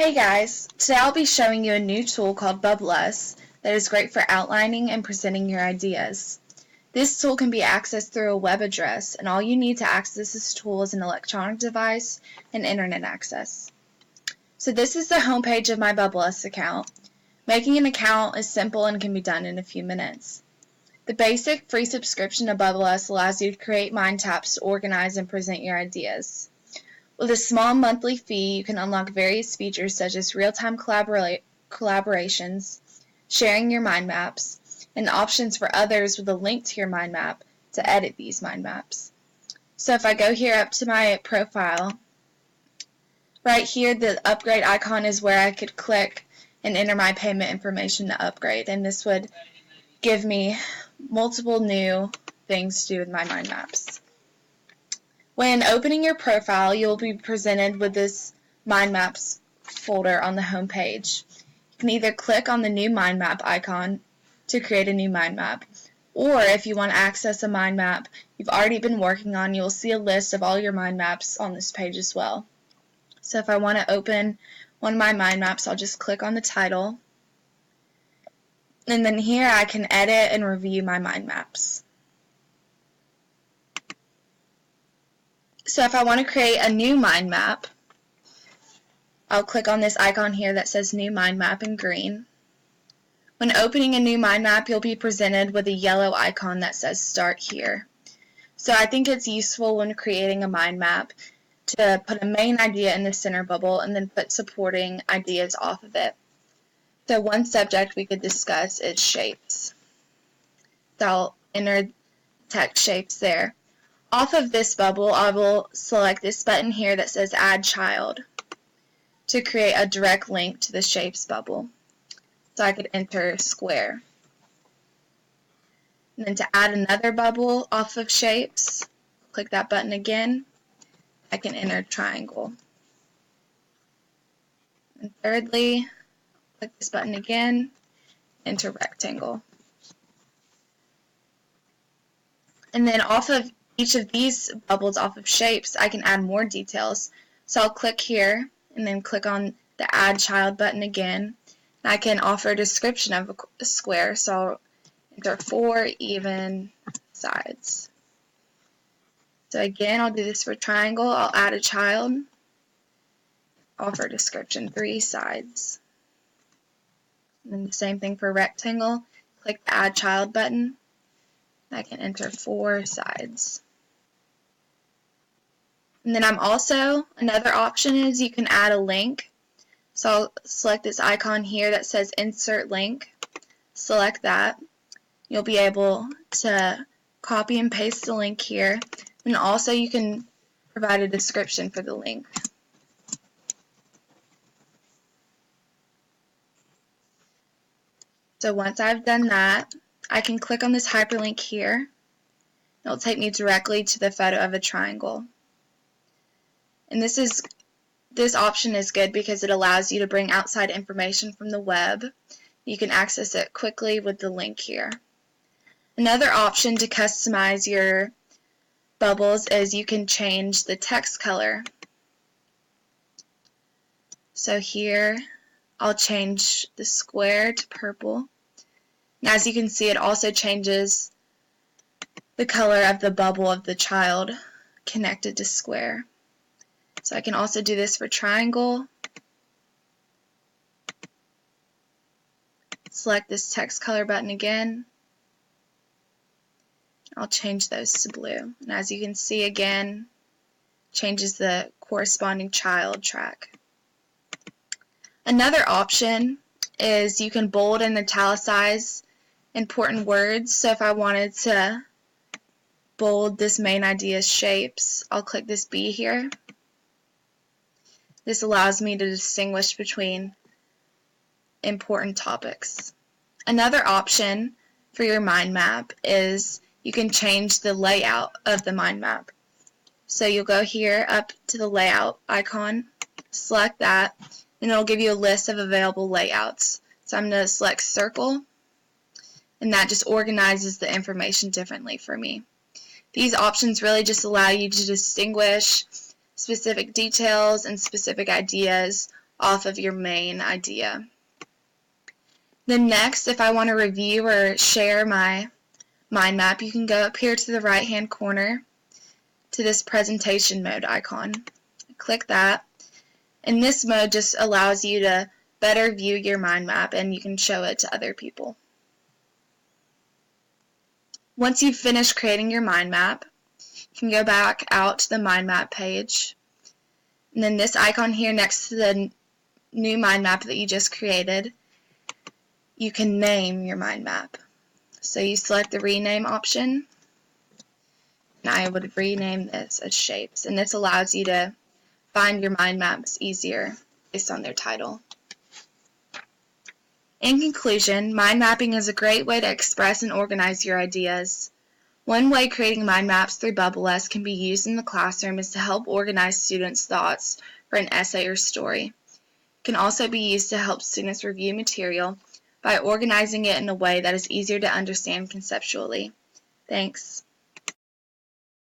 Hey guys, today I'll be showing you a new tool called Bubbleless that is great for outlining and presenting your ideas. This tool can be accessed through a web address, and all you need to access this tool is an electronic device and internet access. So this is the homepage of my Bubbleless account. Making an account is simple and can be done in a few minutes. The basic free subscription to Bubbleless allows you to create mind taps to organize and present your ideas. With a small monthly fee, you can unlock various features such as real-time collaborations, sharing your mind maps, and options for others with a link to your mind map to edit these mind maps. So if I go here up to my profile, right here the upgrade icon is where I could click and enter my payment information to upgrade, and this would give me multiple new things to do with my mind maps. When opening your profile, you'll be presented with this Mind Maps folder on the home page. You can either click on the new mind map icon to create a new mind map, or if you want to access a mind map you've already been working on, you'll see a list of all your mind maps on this page as well. So if I want to open one of my mind maps, I'll just click on the title, and then here I can edit and review my mind maps. So if I want to create a new mind map, I'll click on this icon here that says New Mind Map in green. When opening a new mind map, you'll be presented with a yellow icon that says Start Here. So I think it's useful when creating a mind map to put a main idea in the center bubble and then put supporting ideas off of it. So one subject we could discuss is shapes. So I'll enter text shapes there. Off of this bubble, I will select this button here that says Add Child to create a direct link to the Shapes bubble. So I could enter square. And then to add another bubble off of Shapes, click that button again. I can enter triangle. And thirdly, click this button again, enter rectangle. And then off of each of these bubbles off of shapes, I can add more details. So I'll click here and then click on the Add Child button again. And I can offer a description of a square, so I'll enter 4 even sides. So again, I'll do this for triangle. I'll add a child, offer a description, 3 sides. And then the same thing for rectangle. Click the Add Child button. I can enter 4 sides. And then another option is you can add a link. So I'll select this icon here that says Insert Link. Select that. You'll be able to copy and paste the link here. And also you can provide a description for the link. So once I've done that, I can click on this hyperlink here. It'll take me directly to the photo of a triangle. And this option is good because it allows you to bring outside information from the web. You can access it quickly with the link here. Another option to customize your bubbles is you can change the text color. So here I'll change the square to purple. And as you can see, it also changes the color of the bubble of the child connected to square. So I can also do this for triangle. Select this text color button again. I'll change those to blue. And as you can see again, changes the corresponding child track. Another option is you can bold and italicize important words. So if I wanted to bold this main idea's shapes, I'll click this B here. This allows me to distinguish between important topics. Another option for your mind map is you can change the layout of the mind map. So you'll go here up to the layout icon, select that, and it'll give you a list of available layouts. So I'm going to select circle, and that just organizes the information differently for me. These options really just allow you to distinguish specific details and specific ideas off of your main idea. Then next, if I want to review or share my mind map, you can go up here to the right-hand corner to this presentation mode icon. Click that, and this mode just allows you to better view your mind map, and you can show it to other people. Once you've finished creating your mind map, you can go back out to the mind map page, and then this icon here next to the new mind map that you just created, you can name your mind map. So you select the rename option, and I would rename this as shapes, and this allows you to find your mind maps easier based on their title. In conclusion, mind mapping is a great way to express and organize your ideas. One way creating mind maps through Bubble-S can be used in the classroom is to help organize students' thoughts for an essay or story. It can also be used to help students review material by organizing it in a way that is easier to understand conceptually. Thanks.